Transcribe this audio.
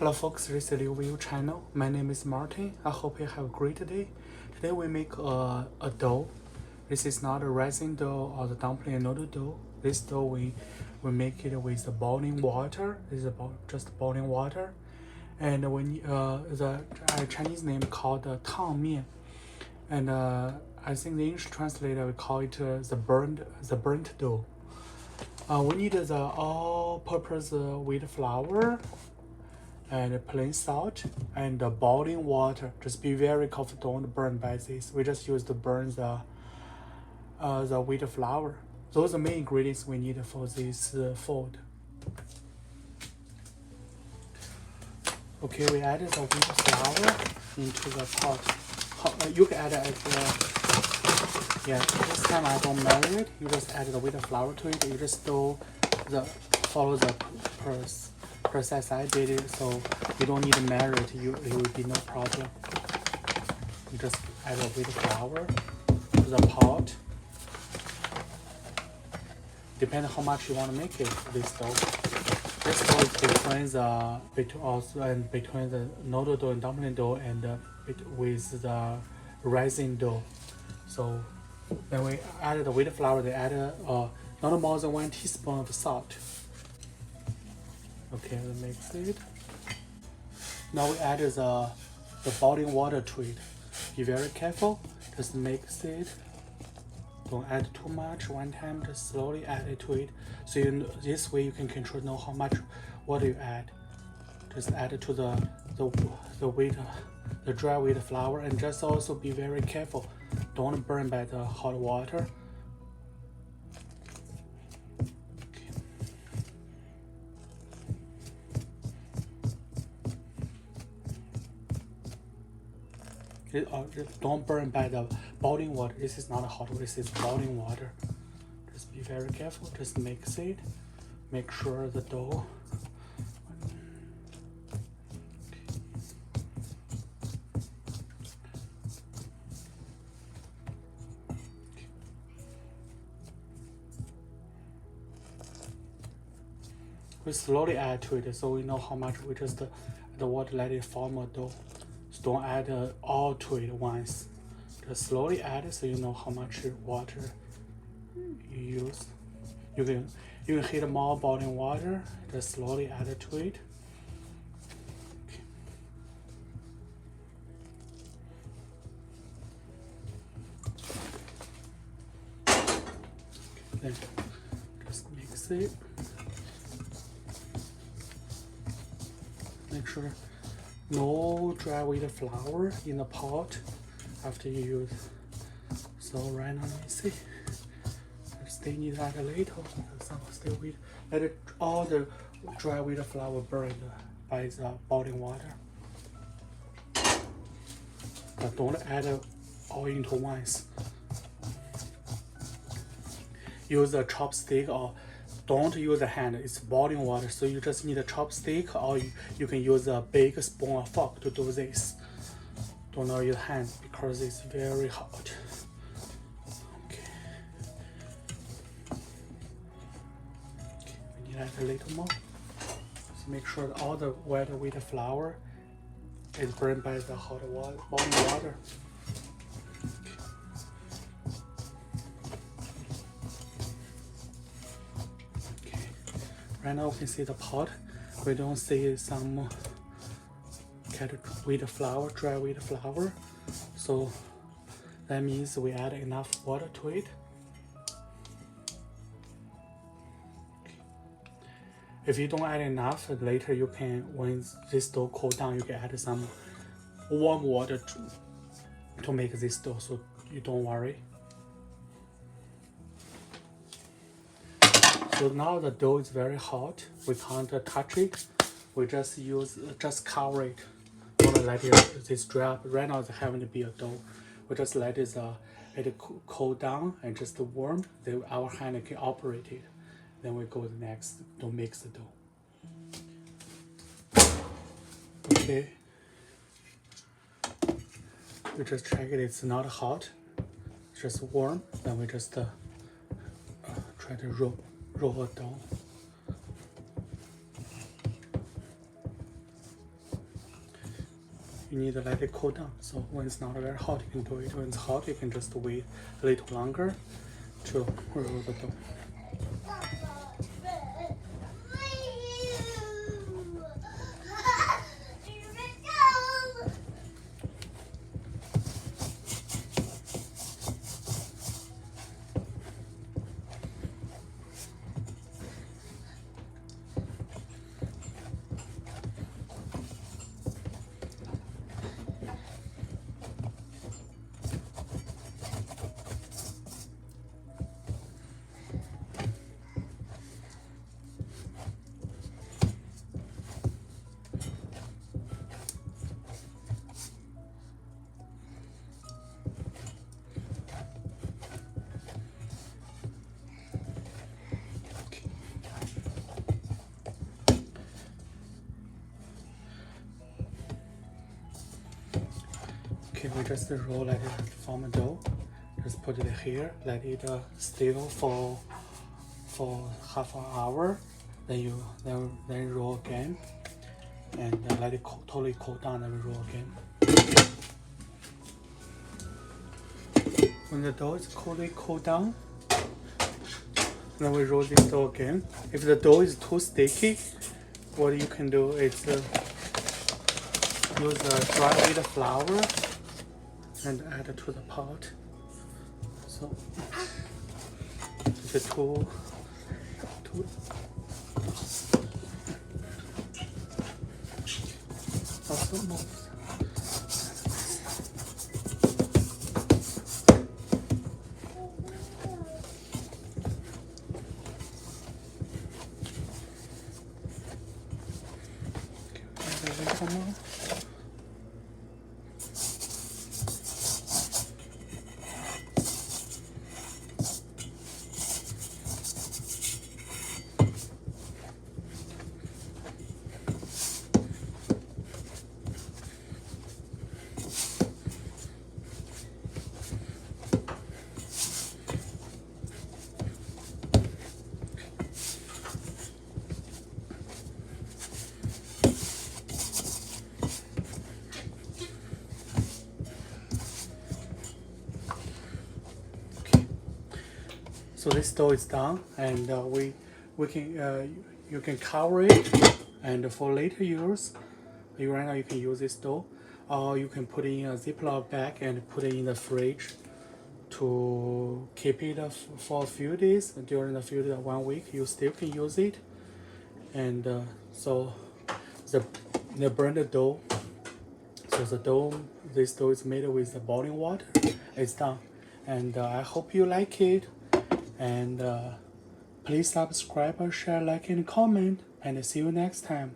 Hello folks, this is Liu View channel. My name is Martin. I hope you have a great day. Today we make a dough. This is not a resin dough or the dumpling and noodle dough. This dough we make it with the boiling water. It's about just boiling water. And when the Chinese name called tang mian. And I think the English translator we call it the burnt dough. We need the all-purpose wheat flour and plain salt and boiling water. Just be very careful, don't burn by this. We just use to burn the wheat flour. Those are the main ingredients we need for this food. Okay, we added the wheat flour into the pot. You can add it this time I don't measure it. You just add the wheat flour to it. You just follow the process I did it, so you don't need to measure it. It will be no problem. You just add the wheat flour to the pot. Depending on how much you want to make it, this dough. This dough is between the noodle dough and dumpling dough and with the resin dough. So when we added the wheat flour, they added not more than 1 teaspoon of salt. Okay, we mix it. Now we added the boiling water to it. Be very careful. Just mix it. Don't add too much one time. Just slowly add it to it. So this way you can know how much water you add. Just add it to the dry wheat flour, and just also be very careful. Don't burn by the hot water. Don't burn by the boiling water. This is not hot water, this is boiling water. Just be very careful. Just mix it. Make sure the dough. We slowly add to it so we know how much. We just the water, let it form a dough. So don't add all to it once. Just slowly add it so you know how much water you use. You can heat more boiling water. Just slowly add it to it. Then just mix it. Make sure no dry wheat flour in the pot after you use. So right now, let me see. Still need that a little. Some still wheat. Let all the dry wheat flour burn by the boiling water. But don't add all into once. Use a chopstick or don't use a hand, it's boiling water, so you just need a chopstick, or you can use a big spoon or fork to do this. Don't use hand because it's very hot. Okay, we need to add a little more. So make sure that all the wheat flour is burned by the hot water, boiling water. Right now we can see the pot. We don't see some wheat flour, dry wheat flour. So that means we add enough water to it. If you don't add enough, later you can, when this dough cools down, you can add some warm water to make this dough, so you don't worry. So now the dough is very hot. We can't touch it. We just cover it. Don't let this dry up. Right now it's having to be a dough. We just let it cool down and just warm. Then our hand can operate it. Then we go to the next to mix the dough. Okay. We just check it. It's not hot. It's just warm. Then we just try to roll it down. you need to let it cool down. So when it's not very hot, you can do it. When it's hot, you can just wait a little longer to roll the dough. Okay, we just roll like it, form a dough. Just put it here, let it still for half an hour. Then roll again, and let it totally cool down. Then we roll again. When the dough is totally cooled down, then we roll this dough again. If the dough is too sticky, what you can do is use dry wheat flour and add it to the pot. So if it's too also move. Okay, so this dough is done, and we can you can cover it, and for later use, right now you can use this dough, or you can put it in a Ziploc bag and put it in the fridge to keep it for a few days. During the few days, 1 week, you still can use it. And so the burned dough. So this dough is made with the boiling water. It's done, and I hope you like it. And please subscribe, share, like, and comment. And see you next time.